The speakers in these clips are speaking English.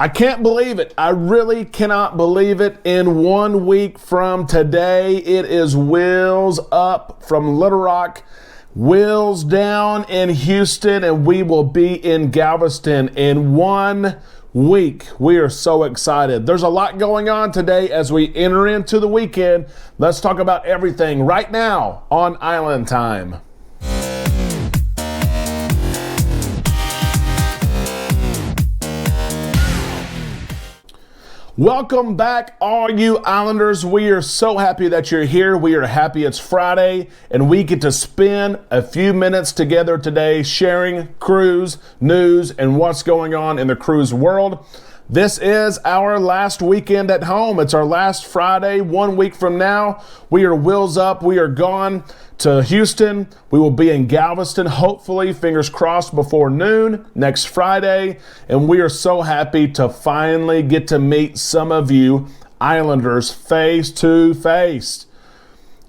I can't believe it. I really cannot believe it. In 1 week from today, it is wheels up from Little Rock, wheels down in Houston, and we will be in Galveston in 1 week. We are so excited. There's a lot going on today as we enter into the weekend. Let's talk about everything right now on Island Time. Welcome back, all you Islanders. We are so happy that you're here. We are happy it's Friday and we get to spend a few minutes together today sharing cruise news and what's going on in the cruise world. This is our last weekend at home. It's our last Friday. 1 week from now, we are wheels up. We are gone to Houston. We will be in Galveston, hopefully, fingers crossed, before noon next Friday. And we are so happy to finally get to meet some of you Islanders face to face.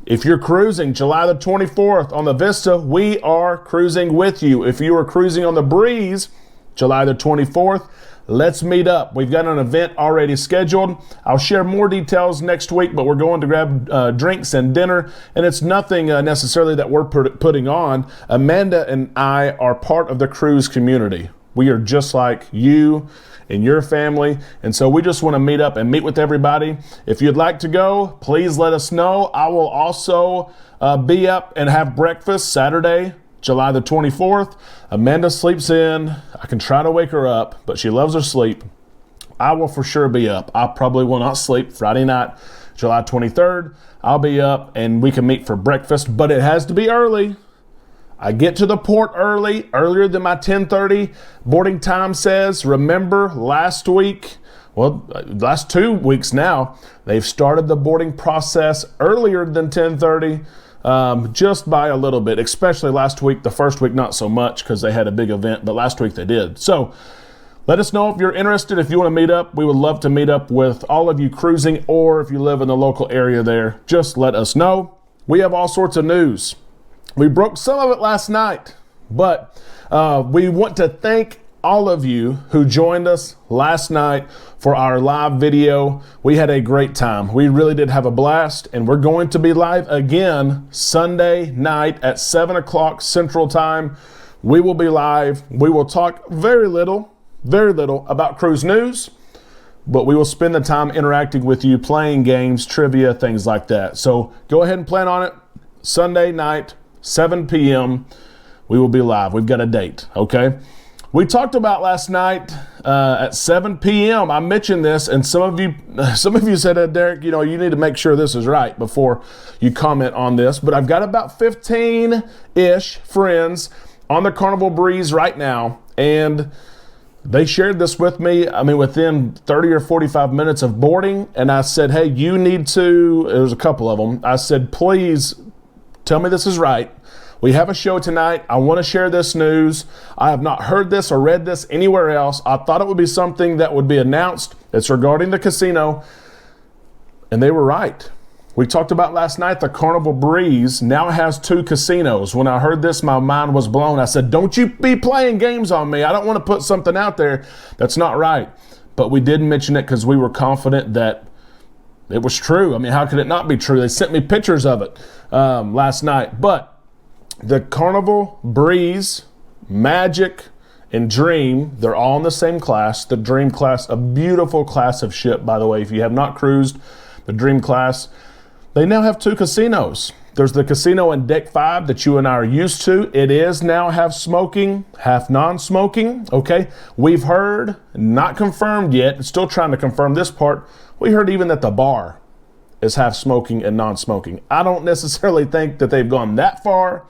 If you're cruising July the 24th on the Vista, we are cruising with you. If you are cruising on the Breeze, July the 24th, let's meet up. We've got an event already scheduled. I'll share more details next week, but we're going to grab drinks and dinner, and it's nothing necessarily that we're putting on. Amanda and I are part of the cruise community. We are just like you and your family, and so we just want to meet up and meet with everybody. If you'd like to go, please let us know. I will also be up and have breakfast Saturday, July the 24th. Amanda sleeps in. I can try to wake her up, but she loves her sleep. I will for sure be up. I probably will not sleep Friday night, July 23rd. I'll be up and we can meet for breakfast, but it has to be early. I get to the port earlier than my 10:30 boarding time says. Remember last 2 weeks now, they've started the boarding process earlier than 10:30. Just by a little bit, especially last week. The first week, not so much because they had a big event, but last week they did. So let us know if you're interested, if you want to meet up. We would love to meet up with all of you cruising, or if you live in the local area there, just let us know. We have all sorts of news. We broke some of it last night, but we want to thank all of you who joined us last night for our live video. We had a great time. We really did have a blast, and we're going to be live again Sunday night at 7 o'clock Central Time. We will be live. We will talk very little about cruise news, but we will spend the time interacting with you, playing games, trivia, things like that. So go ahead and plan on it. Sunday night, 7 p.m., we will be live. We've got a date, okay? We talked about last night at 7 p.m. I mentioned this, and some of you said, Derek, you need to make sure this is right before you comment on this. But I've got about 15-ish friends on the Carnival Breeze right now, and they shared this with me, within 30 or 45 minutes of boarding, and I said, hey, you need to, there was a couple of them, I said, please tell me this is right. We have a show tonight. I want to share this news. I have not heard this or read this anywhere else. I thought it would be something that would be announced. It's regarding the casino. And they were right. We talked about last night, the Carnival Breeze now has 2 casinos. When I heard this, my mind was blown. I said, don't you be playing games on me. I don't want to put something out there that's not right. But we did mention it because we were confident that it was true. How could it not be true? They sent me pictures of it last night. But the Carnival Breeze, Magic, and Dream, they're all in the same class. The Dream class, a beautiful class of ship, by the way. If you have not cruised the Dream class, they now have 2 casinos. There's the casino in Deck 5 that you and I are used to. It is now half smoking, half non-smoking, okay? We've heard, not confirmed yet, still trying to confirm this part, we heard even that the bar is half smoking and non-smoking. I don't necessarily think that they've gone that far.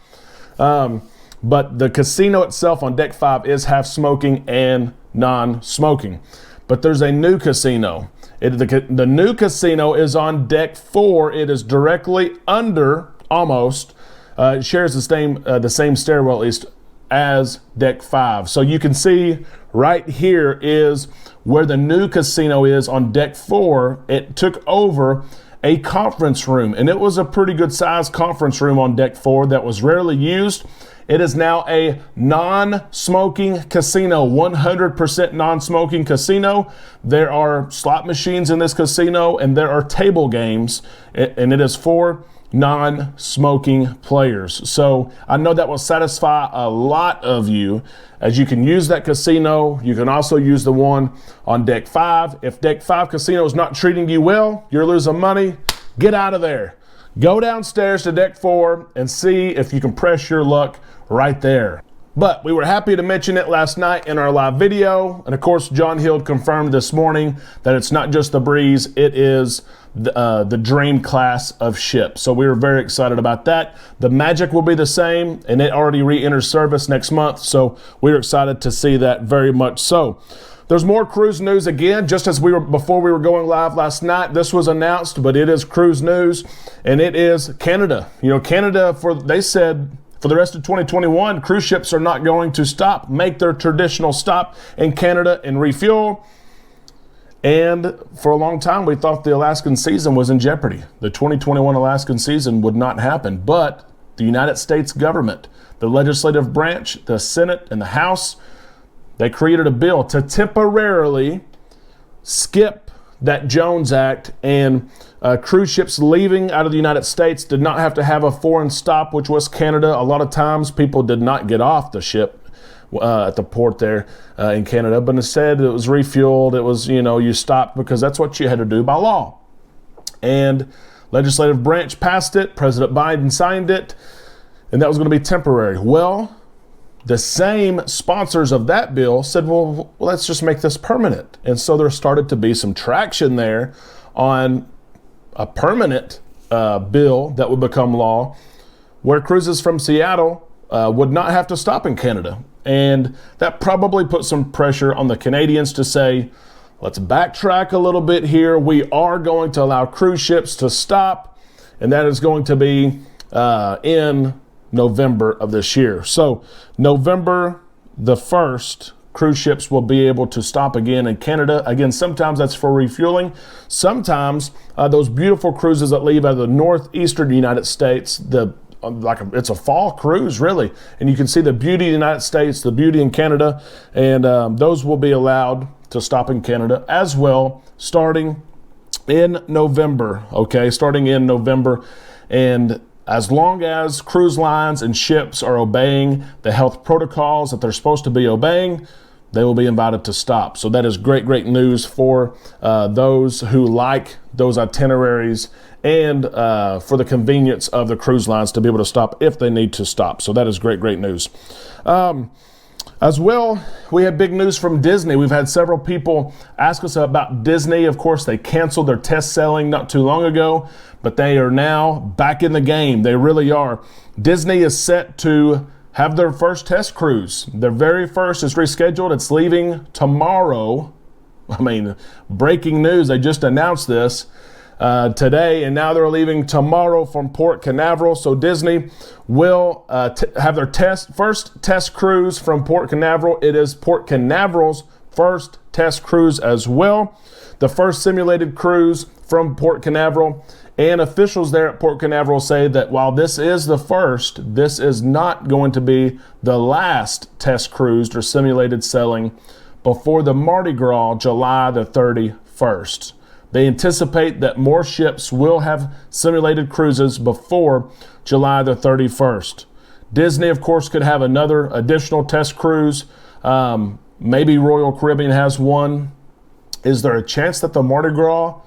But the casino itself on Deck 5 is half smoking and non-smoking. But there's a new casino. The new casino is on Deck 4. It is directly under, almost, it shares the same stairwell at least as Deck 5. So you can see right here is where the new casino is on Deck 4. It took over a conference room, and it was a pretty good sized conference room on Deck 4 that was rarely used. It is now a non-smoking casino, 100% non-smoking casino. There are slot machines in this casino, and there are table games, and it is for non-smoking players. So I know that will satisfy a lot of you, as you can use that casino. You can also use the one on Deck 5. If Deck 5 casino is not treating you well, you're losing money, get out of there. Go downstairs to Deck 4 and see if you can press your luck right there. But we were happy to mention it last night in our live video. And of course, John Hill confirmed this morning that it's not just the Breeze, it is the Dream class of ship. So we were very excited about that. The Magic will be the same, and it already re-enters service next month. So we're excited to see that very much so. There's more cruise news again, just as before we were going live last night. This was announced, but it is cruise news, and it is Canada. You know, Canada, they said for the rest of 2021, cruise ships are not going to make their traditional stop in Canada and refuel. And for a long time, we thought the Alaskan season was in jeopardy. The 2021 Alaskan season would not happen, but the United States government, the legislative branch, the Senate and the House, they created a bill to temporarily skip that Jones Act, and cruise ships leaving out of the United States did not have to have a foreign stop, which was Canada. A lot of times people did not get off the ship at the port there in Canada, but instead it was refueled. It was, you stopped because that's what you had to do by law. And legislative branch passed it. President Biden signed it, and that was going to be temporary. Well, the same sponsors of that bill said, well, let's just make this permanent. And so there started to be some traction there on a permanent bill that would become law, where cruises from Seattle would not have to stop in Canada. And that probably put some pressure on the Canadians to say, let's backtrack a little bit here. We are going to allow cruise ships to stop, and that is going to be in November of this year. So November the 1st, cruise ships will be able to stop again in Canada. Again, sometimes that's for refueling. Sometimes those beautiful cruises that leave out of the northeastern United States, it's a fall cruise, really. And you can see the beauty of the United States, the beauty in Canada, and those will be allowed to stop in Canada as well, starting in November, okay? Starting in November. And as long as cruise lines and ships are obeying the health protocols that they're supposed to be obeying, they will be invited to stop. So that is great, great news for those who like those itineraries, and for the convenience of the cruise lines to be able to stop if they need to stop. So that is great, great news. As well, we have big news from Disney. We've had several people ask us about Disney. Of course, they canceled their test sailing not too long ago, but they are now back in the game. They really are. Disney is set to have their first test cruise. Their very first is rescheduled. It's leaving tomorrow. Breaking news. They just announced this today, and now they're leaving tomorrow from Port Canaveral. So Disney will have their first test cruise from Port Canaveral. It is Port Canaveral's first test cruise as well. The first simulated cruise from Port Canaveral. And officials there at Port Canaveral say that while this is the first, this is not going to be the last test cruise or simulated sailing before the Mardi Gras, July the 31st. They anticipate that more ships will have simulated cruises before July the 31st. Disney, of course, could have another additional test cruise. Maybe Royal Caribbean has one. Is there a chance that the Mardi Gras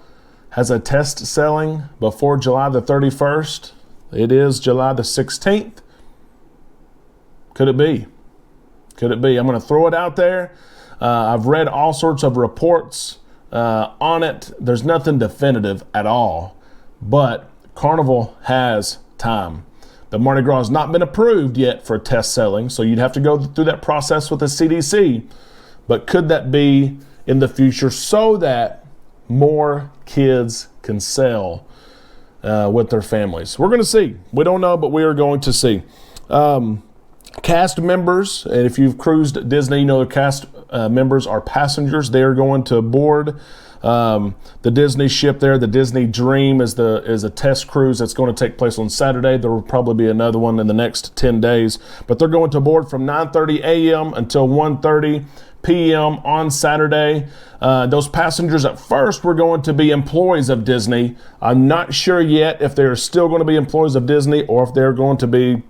has a test sailing before July the 31st? It is July the 16th. Could it be? Could it be? I'm going to throw it out there. I've read all sorts of reports on it. There's nothing definitive at all, but Carnival has time. The Mardi Gras has not been approved yet for test sailing, so you'd have to go through that process with the CDC. But could that be in the future so that more kids can sail with their families? We're going to see. We don't know, but we are going to see. Cast members, and if you've cruised Disney, you know the cast members are passengers. They are going to board the Disney ship there. The Disney Dream is a test cruise that's going to take place on Saturday. There will probably be another one in the next 10 days, but they're going to board from 9:30 a.m. until 1:30 p.m. on Saturday. Those passengers at first were going to be employees of Disney. I'm not sure yet if they're still going to be employees of Disney or if they're going to be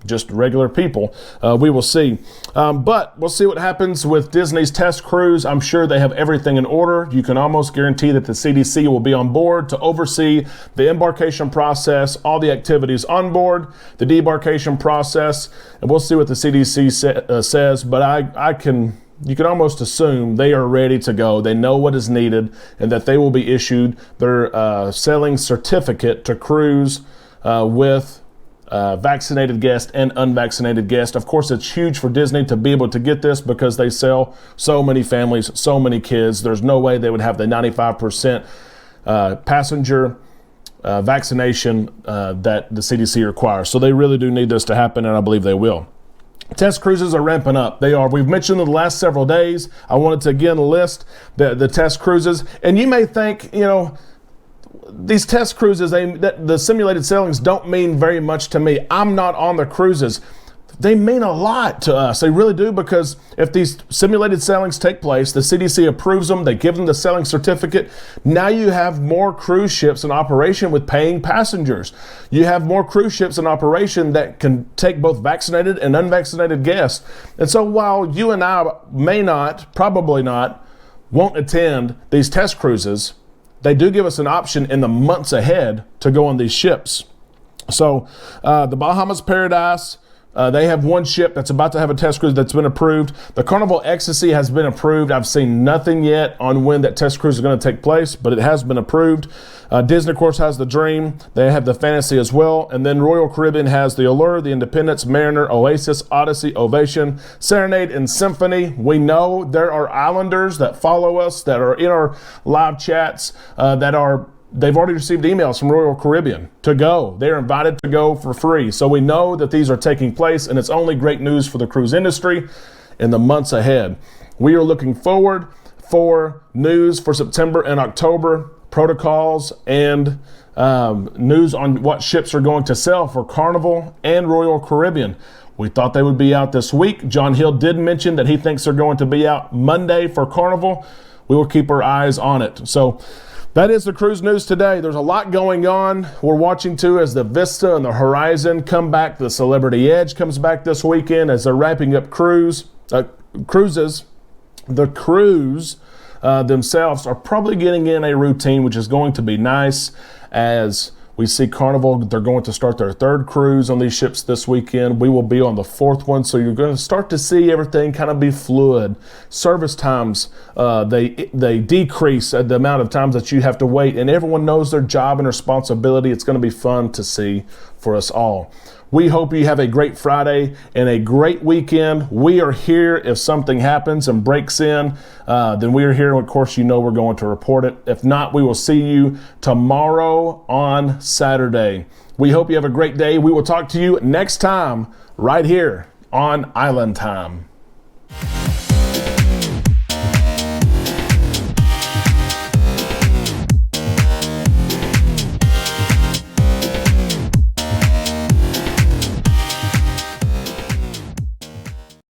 just regular people. We will see. But we'll see what happens with Disney's test cruise. I'm sure they have everything in order. You can almost guarantee that the CDC will be on board to oversee the embarkation process, all the activities on board, the debarkation process, and we'll see what the CDC says. But you can almost assume they are ready to go. They know what is needed and that they will be issued their sailing certificate to cruise with vaccinated guests and unvaccinated guests. Of course, it's huge for Disney to be able to get this because they sell so many families, so many kids. There's no way they would have the 95% passenger vaccination that the CDC requires. So they really do need this to happen, and I believe they will. Test cruises are ramping up. They are. We've mentioned in the last several days. I wanted to again list the test cruises. And you may think, these test cruises, the simulated sailings don't mean very much to me. I'm not on the cruises. They mean a lot to us. They really do, because if these simulated sailings take place, the CDC approves them, they give them the sailing certificate. Now you have more cruise ships in operation with paying passengers. You have more cruise ships in operation that can take both vaccinated and unvaccinated guests. And so while you and I probably not, won't attend these test cruises, they do give us an option in the months ahead to go on these ships. So the Bahamas Paradise, they have one ship that's about to have a test cruise that's been approved. The Carnival Ecstasy has been approved. I've seen nothing yet on when that test cruise is going to take place, but it has been approved. Disney, of course, has the Dream. They have the Fantasy as well. And then Royal Caribbean has the Allure, the Independence, Mariner, Oasis, Odyssey, Ovation, Serenade, and Symphony. We know there are islanders that follow us, that are in our live chats, they've already received emails from Royal Caribbean to go. They're invited to go for free. So we know that these are taking place, and it's only great news for the cruise industry in the months ahead. We are looking forward for news for September and October, protocols and news on what ships are going to sail for Carnival and Royal Caribbean. We thought they would be out this week. John Hill did mention that he thinks they're going to be out Monday for Carnival. We will keep our eyes on it. So that is the cruise news today. There's a lot going on. We're watching too as the Vista and the Horizon come back. The Celebrity Edge comes back this weekend as they're wrapping up cruises. The crews themselves are probably getting in a routine, which is going to be nice. As we see Carnival, they're going to start their third cruise on these ships this weekend. We will be on the fourth one, so you're going to start to see everything kind of be fluid. Service times, they decrease at the amount of times that you have to wait, and everyone knows their job and responsibility. It's going to be fun to see for us all. We hope you have a great Friday and a great weekend. We are here if something happens and breaks in. Then we are here, and of course, we're going to report it. If not, we will see you tomorrow on Saturday. We hope you have a great day. We will talk to you next time right here on Island Time.